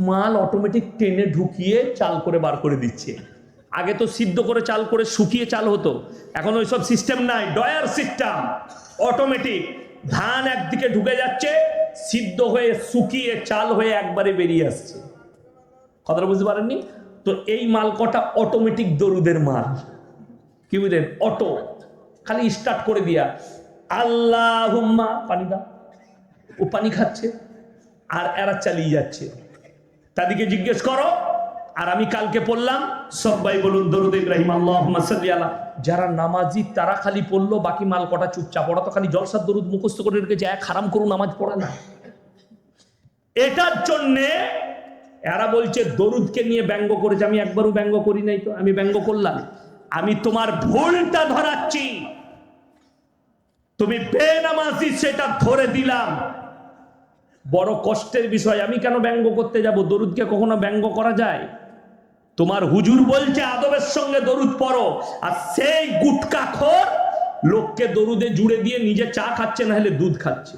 মাল অটোমেটিক টেনে ঢুকিয়ে চাল করে বার করে দিচ্ছে। আগে তো সিদ্ধ করে চাল করে শুকিয়ে চাল হতো, এখন ওইসব সিস্টেম নাই, ডয়ার সিস্টেম অটোমেটিক। ধান একদিকে ঢুকে যাচ্ছে, সিদ্ধ হয়ে শুকিয়ে চাল হয়ে একবারে বেরিয়ে আসছে। কথাটা বুঝতে পারেননি তো? এই মাল কটা অটোমেটিক দরুদের মাল, কি বুঝলেন? অটো, খালি স্টার্ট করে দিয়া আল্লাহুম্মা পানি দাও, ও পানি খাচ্ছে আর এরা চালিয়ে যাচ্ছে। তাদেরকে জিজ্ঞেস করো। আর আমি কালকে পড়লাম, সবাই বলুন দরুদ ইব্রাহিম আল্লাহুম্মা সাল্লি আলা। যারা নামাজি তারা খালি পড়লো, বাকি মাল কটা চুপচাপ। ওরা তো খালি জলসার দরুদ মুখস্থ করে রেখেছে, এক হারাম করুন নামাজ পড়ে না। এটার জন্যে এরা বলছে দরুদকে নিয়ে ব্যঙ্গ করেছে। আমি একবারও ব্যঙ্গ করি নাই তো, আমি ব্যঙ্গ করলাম? আমি তোমার ভুলটা ধরাচ্ছি, তুমি বেনামাজি সেটা ধরে দিলাম। বড় কষ্টের বিষয়। আমি কেন ব্যঙ্গ করতে যাব? দরুদকে কখনো ব্যঙ্গ করা যায়? তোমার হুজুর বলছে আদবের সঙ্গে দরুদ পড়ো, আর সেই গুটকাখোর লোককে দরুদে জুড়ে দিয়ে নিজে চা খাচ্ছে, না হলে দুধ খাচ্ছে।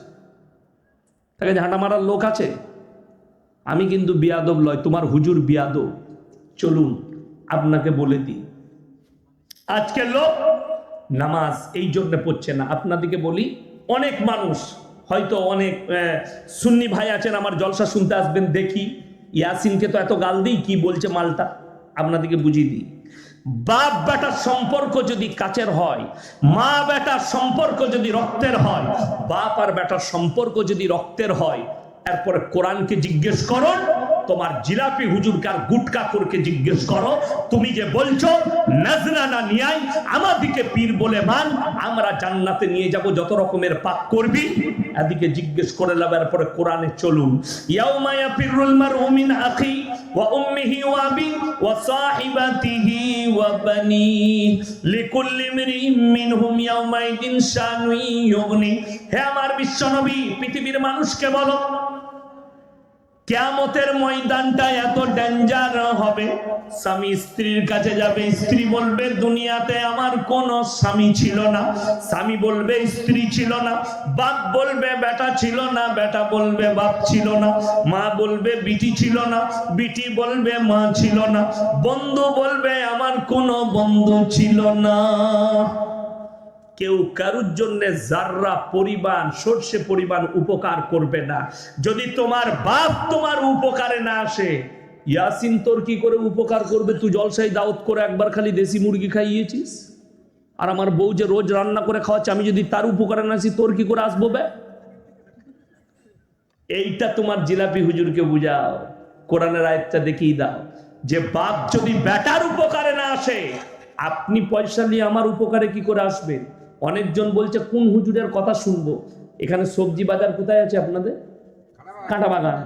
তাকে ঝাঁটা মারার লোক আছে? আমি কিন্তু বিয়াদব লয়, তোমার হুজুর বিয়াদব। চলুন আপনাকে বলে দিই, আজকের লোক নামাজ এই জন্য পড়ছে না। আপনাদেরকে বলি, অনেক মানুষ হয়তো অনেক সুন্নি ভাই আছেন, আমার জলসা শুনতে আসবেন, দেখি ইয়াসিনকে তো এত গাল দিই, কি বলছে মালটা আপনাদেরকে বুঝিয়ে দিই। বাপ বেটার সম্পর্ক যদি কাছের হয়, মা বেটার সম্পর্ক যদি রক্তের হয়, বাপ আর বেটার সম্পর্ক যদি রক্তের হয়, এরপরে কোরআনকে জিজ্ঞেস করো, তোমার জিলাপি হুজুরকার গুটকা করকে জিজ্ঞেস করো, তুমি যে বলছো নাজরানা নিয়াই আমাদিকে পীর বলে মান, আমরা জান্নাতে নিয়ে যাব, যত রকমের পাপ করবি এদিকে জিজ্ঞেস করে লাভ। এরপরে কোরআনে চলুন, ইয়াউমা ইয়াফিরুল মারউ মিন আখি ওয়া উম্মিহি ওয়া আবি ওয়া সাহিবাতিহি ওয়া বানি লিকুল্লি ইমরিইন মিনহুম ইয়াউমাইদিন শানু ইউগনি। হে আমার বিশ্বনবী, পৃথিবীর মানুষকে বলো, কিয়ামতের ময়দানটা এত ডেঞ্জার হবে। স্বামী স্ত্রীর কাছে যাবে, স্ত্রী বলবে দুনিয়াতে আমার কোনো স্বামী ছিল না, স্বামী বলবে স্ত্রী ছিল না, বাপ বলবে বেটা ছিল না, বেটা বলবে বাপ ছিল না, মা বলবে বিটি ছিল না, বিটি বলবে মা ছিল না, বন্ধু বলবে আমার কোনো বন্ধু ছিল না। কেউ কারুর জন্য জাররা পরিমাণ, সর্ষে পরিমাণ উপকার করবে না। যদি তোমার বাপ তোমার উপকারে না আসে, ইয়াসিন তোর কি করে উপকার করবে? তুই জলসাই দাওয়াত করে একবার খালি দেশি মুরগি খাইয়েছিস, আর আমার বউ যে রোজ রান্না করে খাওয়াচ্ছে, আমি যদি তার উপকারে না আসি, তোর কি করে আসবো বে? এইটা তোমার জিলাপি হুজুরকে বুঝাও, কোরআনের আয়াতটা দেখিয়ে দাও, যে বাপ যদি বেটার উপকারে না আসে, আপনি পয়সা নিয়ে আমার উপকারে কি করে আসবেন? অনেকজন বলছে কোন হুজুরের কথা শুনবো? এখানে সবজি বাজার কোথায় আছে আপনাদের? কাঁটা বাগান।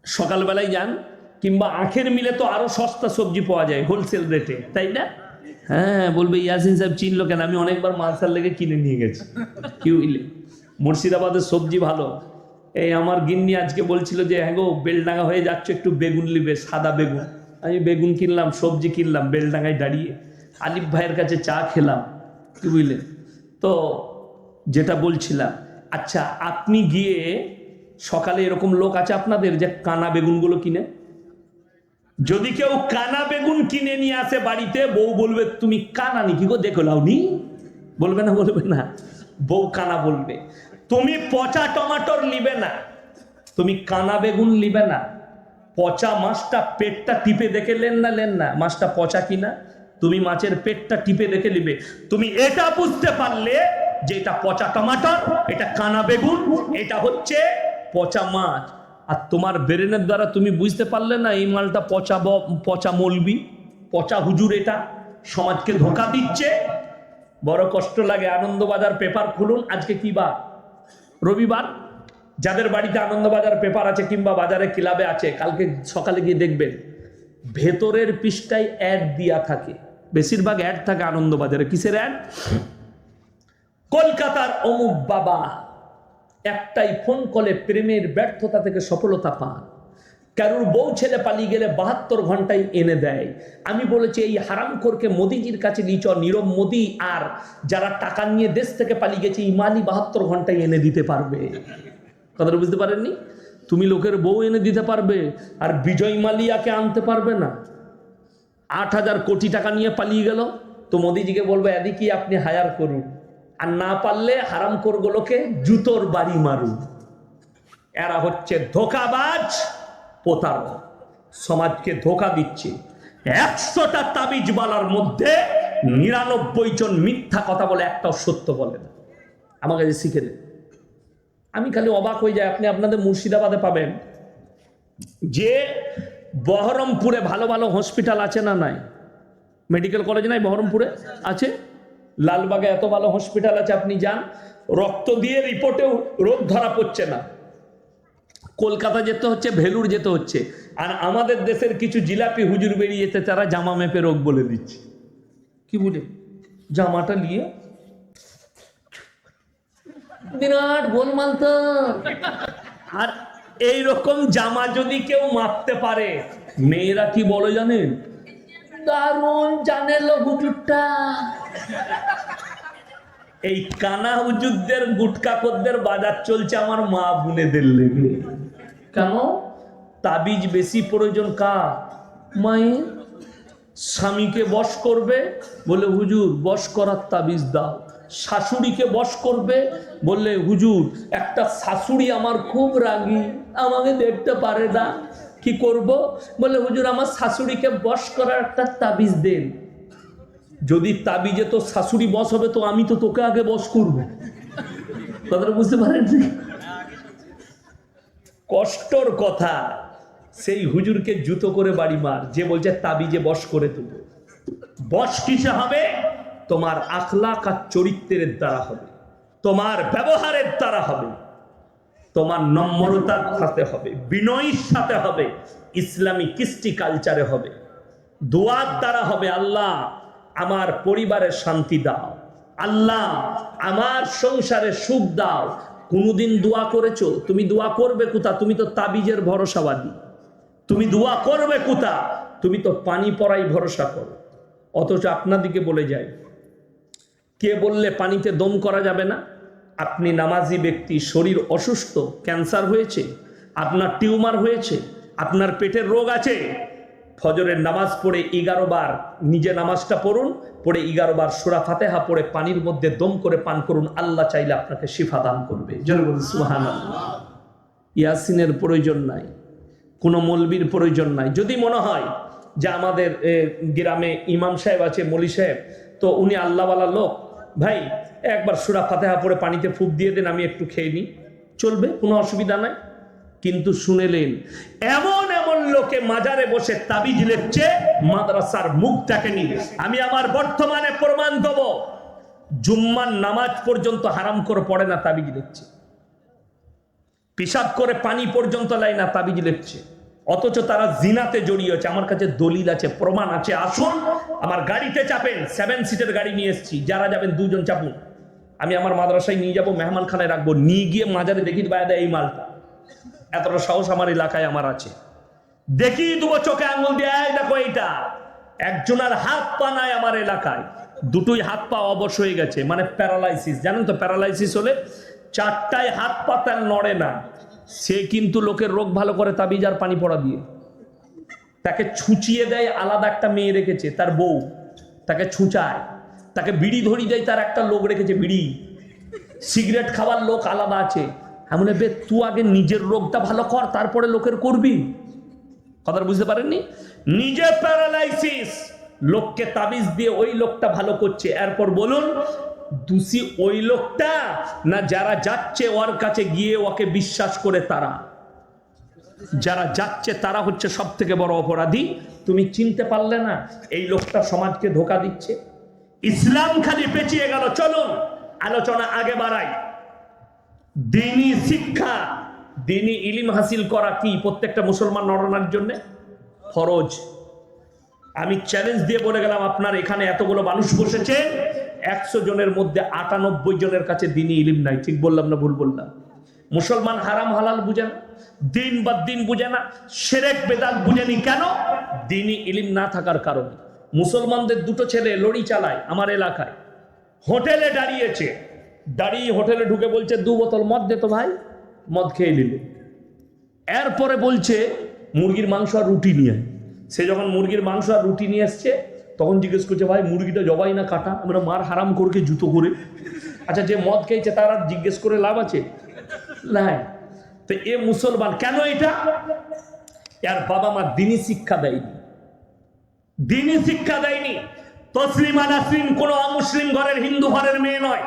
সকালবেলায় যান, কিংবা আখের মিলে তো আরো সস্তা সবজি পাওয়া যায় হোলসেল রেটে, তাই না? হ্যাঁ, বলবে ইয়াসিন সাহেব চিনলো কেন? আমি অনেকবার মালসার লেগে কিনে নিয়ে গেছি। কি বুঝলে, মুর্শিদাবাদের সবজি ভালো। এই আমার গিন্নি আজকে বলছিল যে হ্যাঁ গো, বেলডাঙ্গা হয়ে যাচ্ছে, একটু বেগুন নিবে, সাদা বেগুন। আমি বেগুন কিনলাম, সবজি কিনলাম, বেলডাঙ্গায় দাঁড়িয়ে আলিফ ভাইয়ের কাছে চা খেলাম। কি বুঝলেন তো? যেটা বলছিলাম, আচ্ছা আপনি গিয়ে সকালে এরকম লোক আছে আপনাদের যে কানা বেগুনগুলো কিনে? যদি কেউ কানা বেগুন কিনে নিয়ে আসে বাড়িতে, বউ বলবে তুমি কানা নি কি গো, দেখো লাউনি? বলবে না? বলবে না? বউ কানা বলবে। তুমি পচা টমাটোর নিবে না, তুমি কানা বেগুন নিবে না। পচা মাছটা পেটটা টিপে দেখে লেন না মাছটা পচা কিনা, তুমি মাছের পেটটা টিপে দেখে নিবে। তুমি এটা বুঝতে পারলে যে এটা পচা টমাটোর, এটা কানা বেগুন, এটা হচ্ছে পচা মাছ। আর তোমার ব্রেনের দ্বারা তুমি বুঝতে পারলে না এই মালটা পচা মলবি, পচা হুজুর, এটা সমাজকে ধোঁকা দিচ্ছে। বড় কষ্ট লাগে। আনন্দবাজার পেপার খুলুন, আজকে কি বার? রবিবার। যাদের বাড়িতে আনন্দবাজার পেপার আছে কিংবা বাজারে ক্লাবে আছে, কালকে সকালে গিয়ে দেখবেন ভেতরের পৃষ্ঠায় অ্যাড দিয়া থাকে, বেশিরভাগ অ্যাড থাকে আনন্দবাজারে। কিসের অ্যাড? কলকাতার অমুক বাবা একটাই ফোন কলে প্রেমের ব্যর্থতা থেকে সফলতা পান, কারুর বউ ছেলে পালিয়ে গেলে 72 ঘন্টায় এনে দেয়। আমি বলেছি এই হারামখোরকে মোদিজির কাছে নিচ, নীরব মোদি আর যারা টাকা নিয়ে দেশ থেকে পালিয়ে গেছে ইমানি 72 ঘন্টায় এনে দিতে পারবে। কথাটা বুঝতে পারেননি? তুমি লোকের বউ এনে দিতে পারবে আর বিজয় মালিয়াকে আনতে পারবে না। 8,000 কোটি টাকা নিয়ে পালিয়ে গেল, তো মোদিজিকে বলবে এদিকে আপনি হায়ার করুন, আর না পারলে হারামখোরগুলোকে জুতোর বাড়ি মারুন। এরা হচ্ছে ধোঁকাবাজ, প্রতারক, সমাজকে ধোঁকা দিচ্ছে। 100টা তাবিজওয়ালার মধ্যে 99 জন মিথ্যা কথা বলে, একটাও সত্য বলে না। আমার কাছে শিখে দেন। আমি খালি অবাক হয়ে যাই। আপনি আপনাদের মুর্শিদাবাদে পাবেন যে বহরমপুরে ভালো ভালো হসপিটাল আছে না নাই? মেডিকেল কলেজ নাই বহরমপুরে? আছে। লালবাগে এত ভালো হসপিটাল আছে, আপনি যান, রক্ত দিয়ে রিপোর্টেও রোগ ধরা পড়ছে না। কলকাতা যেতে হচ্ছে, ভেলুর যেতে হচ্ছে। আর আমাদের দেশের কিছু জিলাপি হুজুর বেরিয়েছে, তারা জামা মেপে রোগ বলে দিচ্ছে। কি বলে? জামাটা নিয়ে বিরাট গোলমাল তো। আর এইরকম জামা যদি কেউ মাপতে পারে, মেয়েরা কি বলে জানেন? দারুণ জানে লো হুজুরটা। এই কানা হুজুরদের, গুটকা খদ্দের বাজার চলছে আমার মা বোনেদের লেগে। কেন? তাবিজ বেশি প্রয়োজন কার? মায়ের। স্বামীকে বশ করবে, বলে হুজুর বশ করার তাবিজ দাও। শাশুড়িকে বশ করবে, বললে হুজুর একটা শাশুড়ি আমার খুব রাগী, আমাকে দেখতে পারে না, কি করব? বলে হুজুর আমার শাশুড়িকে বশ করার একটা তাবিজ দেন। যদি তাবিজে তো শাশুড়ি বশ হবে, তো আমি তো তোকে আগে বশ করব। কথাটা বুঝতে পারেন? কষ্টর কথা। সেই হুজুরকে জুতো করে বাড়ি মার, যে বলছে তাবিজে বশ করে তুলবে। বশ কিসে হবে? তোমার আখলাক আর চরিত্রের দ্বারা হবে, তোমার ব্যবহারের দ্বারা হবে, তোমার নম্রতার সাথে হবে, বিনয়ের সাথে হবে, ইসলামী কৃষ্টি কালচারে হবে, দোয়ার দ্বারা হবে। আল্লাহ আমার পরিবারে শান্তি দাও, আল্লাহ আমার সংসারে সুখ দাও। কোনোদিন দোয়া করেছো? তুমি দোয়া করবে কোথা? তুমি তো তাবিজের ভরসাবাদী। তুমি দোয়া করবে কোথা? তুমি তো পানি পড়াই ভরসা করো। অথচ আপনাদিকে বলে যায়, কে বললে পানিতে দম করা যাবে না? আপনি নামাজি ব্যক্তি, শরীর অসুস্থ, ক্যান্সার হয়েছে, আপনার টিউমার হয়েছে, আপনার পেটের রোগ আছে, ফজরের নামাজ পড়ে 11 বার নিজে নামাজটা পড়ুন, পড়ে 11 বার সূরা ফাতিহা পড়ে পানির মধ্যে দম করে পান করুন। আল্লাহ চাইলে আপনাকে শিফা দান করবে। জোরে বলুন সুবহানাল্লাহ। ইয়াসিনের প্রয়োজন নাই, কোনো মৌলবীর প্রয়োজন নাই। যদি মনে হয় যে আমাদের গ্রামে ইমাম সাহেব আছে, মৌলী সাহেব, তো উনি আল্লাহওয়ালা লোক, ভাই একবার সূরা ফাতিহা পড়ে পানিতে ফুঁক দিয়ে দেন, আমি একটু খেয়ে নিই, চলবে, কোনো অসুবিধা নাই। কিন্তু শুনেলেন এমন এমন লোকে মাজারে বসে তাবিজ লেখছে, মাদ্রাসার মুখ দেখেনি। আমি আমার বর্তমানে প্রমাণ দেব, জুম্মার নামাজ পর্যন্ত হারাম করে পড়ে না, তাবিজ লিখছে। পেশাব করে পানি পর্যন্ত লাই না, তাবিজ লিখছে। অথচ তারা জিনাতে জড়িয়ে আছে। আমার কাছে দলিল আছে, প্রমাণ আছে। আসুন আমার গাড়িতে চাপেন, 7 সিটের গাড়ি নিয়ে এসেছি, যারা যাবেন 2 জন চাপুন। আমি আমার মাদ্রাসায় নিয়ে যাবো, মেহমানখানায় রাখবো, নিয়ে গিয়ে মাজারে দেখি বাইরে এই মালটা। এতটা সাহস আমার এলাকায় আমার আছে। দেখি দেবো চোখে আঙুল দিয়ে, দেখো এইটা। একজনের হাত পা নাই আমার এলাকায়, দুটোই হাত পা অবশ হয়ে গেছে, মানে প্যারালাইসিস। জানেন তো প্যারালাইসিস হলে 4টায় হাত পা তার নড়ে না। সে কিন্তু লোকের রোগ ভালো করে তাবিজ আর পানি পড়া দিয়ে। তাকে ছুঁচিয়ে দেয়, আলাদা একটা মেয়ে রেখেছে, তার বউ তাকে ছুঁচায়। তাকে বিড়ি ধরিয়ে দেয়, তার একটা লোক রেখেছে বিড়ি। সিগারেট খাওয়ার লোক আলাদা আছে। এমন বে তুই আগে নিজের রোগটা ভালো কর, তারপরে লোকের করবি। কথা বুঝতে পারেননি? নিজে প্যারালাইসিস, লোককে তাবিজ দিয়ে ওই লোকটা ভালো করছে। এরপর বলুন দোষী ওই লোকটা না যারা যাচ্ছে ওর কাছে গিয়ে ওকে বিশ্বাস করে? তারা যারা যাচ্ছে তারা হচ্ছে সব থেকে বড় অপরাধী। তুমি চিনতে পারলে না এই লোকটা সমাজকে ধোঁকা দিচ্ছে? ইসলাম খালি পেঁচিয়ে গেল। চলুন আলোচনা আগে বাড়াই। দ্বীনি শিক্ষা, দ্বীনি ইলম হাসিল করা কি প্রত্যেকটা মুসলমান নরনারীর জন্য ফরজ। আমি চ্যালেঞ্জ দিয়ে বলে গেলাম, আপনার এখানে এতগুলো মানুষ বসেছে, 100 জনের মধ্যে 98 জনের কাছে দ্বীনি ইলম নাই। ঠিক বললাম না ভুল বললাম? মুসলমান হারাম হালাল বুঝে না, দিন বা দিন বুঝে না, শিরক বেদাত বুঝেনি। কেন? দিনই ইলম না থাকার কারণে। মুসলমানদের দুটো ছেলে লরি চালায় আমার এলাকায়, হোটেলে দাঁড়িয়েছে, দাঁড়িয়ে হোটেলে ঢুকে বলছে 2 বোতল মদ দে তো ভাই। মদ খেয়ে নিল। এরপরে বলছে মুরগির মাংস আর রুটি নিয়ে। সে যখন মুরগির মাংস আর রুটি নিয়ে এসছে তখন জিজ্ঞেস করছে ভাই মুরগিটা জবাই না কাটা? আমরা মার হারাম করকে জুতো করে। আচ্ছা, যে মদ খেয়েছে তার আর জিজ্ঞেস করে লাভ আছে? না। তো এ মুসলমান কেন? এটা এর বাবা মা দিনী শিক্ষা দেয়নি, দিনী শিক্ষা দেয়নি। তসলিমা নাসরিন কোন অমুসলিম ঘরের হিন্দু ঘরের মেয়ে নয়।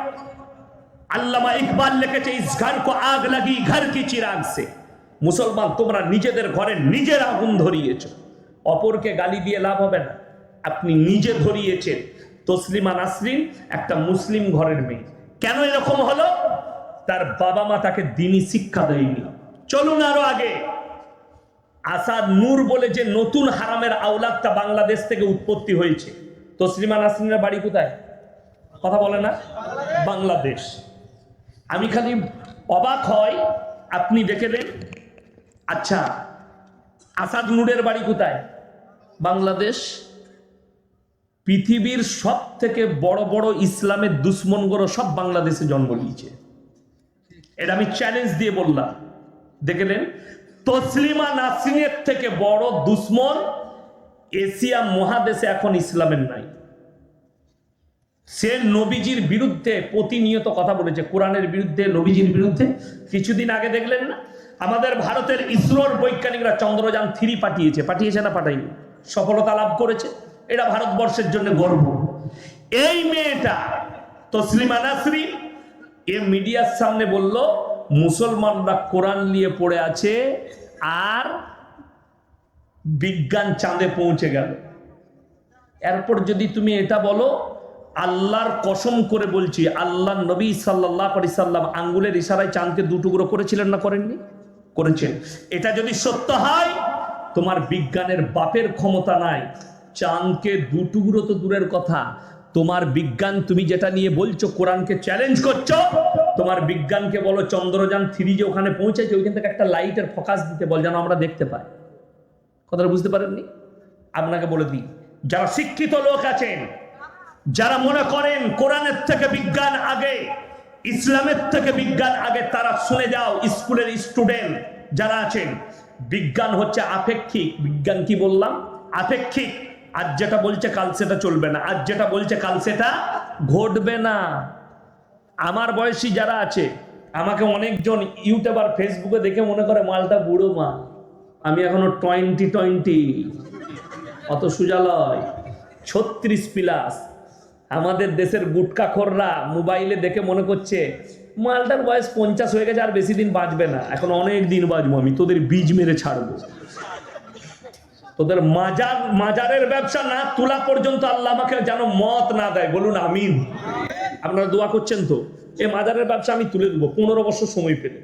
আল্লামা ইকবাল লিখেছে ইস ঘর কো আগ লাগি ঘর কি চিরাগ সে। মুসলমান তোমরা নিজেদের ঘরে নিজের আগুন ধরিয়েছো, অপরকে গালি দিয়ে লাভ হবে না। আপনি নিজে ধরিয়েছেন। তসলিমা নাসরিন একটা মুসলিম ঘরের মেয়ে। কেন এরকম হলো? তার বাবা মা তাকে দ্বীনি শিক্ষা দেয়নি। চলুন আরো আগে। আসাদ নূর বলে যে নতুন হারামের আওলাদটা বাংলাদেশ থেকে উৎপত্তি হয়েছে। তসলিমা নাসরিনের বাড়ি কোথায়? কথা বলে না? বাংলাদেশ। আমি খালি অবাক হয়, আপনি দেখে দেন। আচ্ছা, আসাদ নূরের বাড়ি কোথায়? বাংলাদেশ। পৃথিবীর সব থেকে বড় বড় ইসলামের দুশ্মনগুলো সব বাংলাদেশে জন্ম নিয়েছে। এটা আমি চ্যালেঞ্জ দিয়ে বললাম। দেখে নেন, তসলিমা নাসরিনের থেকে বড় দুশ্মন এশিয়া মহাদেশে এখন ইসলামের নাই। সে নবীজির বিরুদ্ধে প্রতিনিয়ত কথা বলেছে, কোরআনের বিরুদ্ধে, নবীজির বিরুদ্ধে। কিছুদিন আগে দেখলেন না, আমাদের ভারতের ইসরোর বৈজ্ঞানিকরা চন্দ্রযান 3 পাঠিয়েছে না পাঠায়নি? সফলতা লাভ করেছে। এটা ভারতবর্ষের জন্য গর্ব। এই মেয়েটা তসলিমা নাসরিন এ মিডিয়ার সামনে বলল মুসলমানরা কোরআন নিয়ে পড়ে আছে আর বিজ্ঞান চাঁদে পৌঁছে গেল। এরপর যদি তুমি এটা বলো, আল্লাহর কসম করে বলছি, আল্লাহ নবী সাল্লাল্লাহু আলাইহি সাল্লাম আঙ্গুলের ইশারায় চাঁদকে 2 টুকরো করেছিলেন না করেননি? করেছেন। এটা যদি সত্য হয়, তোমার বিজ্ঞানের বাপের ক্ষমতা নাই। চাঁদকে 2 টুকরো তো দূরের কথা, তোমার বিজ্ঞান, তুমি যেটা নিয়ে বলছো কোরআনকে চ্যালেঞ্জ করছো, তোমার বিজ্ঞানকে বলো চন্দ্রযান 3 যে ওখানে পৌঁছেছে ওইখান থেকে একটা লাইটের ফোকাস দিতে বল, যেন আমরা দেখতে পাই। কথাটা বুঝতে পারেননি? আপনাকে বলে দিই, যারা শিক্ষিত লোক আছেন, যারা মনে করেন কোরআনের থেকে বিজ্ঞান আগে, ইসলামের থেকে বিজ্ঞান আগে, তারা শুনে যাও। স্কুলের স্টুডেন্ট যারা আছেন, বিজ্ঞান হচ্ছে আপেক্ষিক। বিজ্ঞান কি বললাম? আপেক্ষিক। আজ যেটা বলছে কাল সেটা চলবে না, আজ যেটা বলছে কাল সেটা ঘটবে না। আমার বয়সী যারা আছে, আমাকে অনেকজন ইউটিউবার ফেসবুকে দেখে মনে করে মালটা বুড়ো মাল। আমি এখনো 20 অত সুজালয় 36+। আমাদের দেশের গুটকাখোররা মোবাইলে দেখে মনে করছে মালটার বয়স 50 হয়ে গেছে, আর বেশি দিন বাঁচবে না, এখন অনেক দিন বাঁচবো আমি, তোদের বীজ মেরে ছাড়বো। তোদের মাজারের ব্যবসা না তোলা পর্যন্ত আল্লাহ আমাকে যেন মত না দেয়। বলুন আমিন। আপনারা দোয়া করছেন তো? এই মাজারের ব্যবসা আমি তুলে দেবো 15 বছর সময় পেলে।